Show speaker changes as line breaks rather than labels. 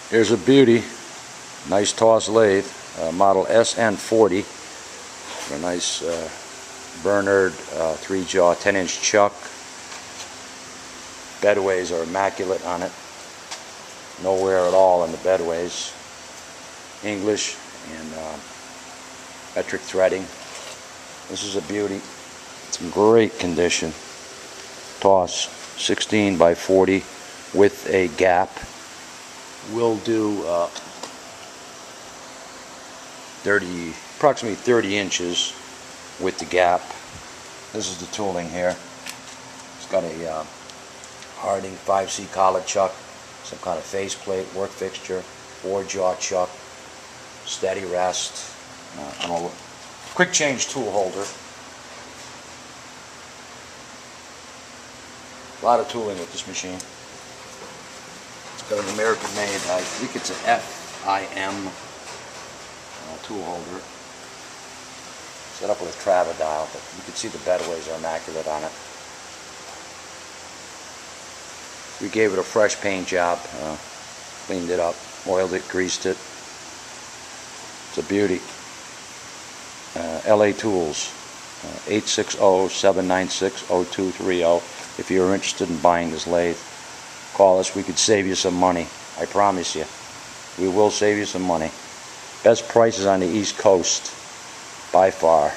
Here's a beauty, nice toss lathe, model SN40. A nice Bernard 3-jaw 10-inch chuck. Bedways are immaculate on it. No wear at all in the bedways. English and metric threading. This is a beauty. It's in great condition. Toss 16 by 40 with a gap. We'll do approximately 30 inches with the gap. This is the tooling here. It's got a Harding 5C collar chuck, some kind of faceplate, work fixture, 4-jaw chuck, steady rest, and a quick change tool holder. A lot of tooling with this machine. It's got an American made, I think it's an FIM tool holder. Set up with a Travidile, but you can see the bedways are immaculate on it. We gave it a fresh paint job, cleaned it up, oiled it, greased it. It's a beauty. LA Tools, 860-796-0230. If you're interested in buying this lathe, call us. We could save you some money. I promise you. We will save you some money. Best prices on the East Coast, by far.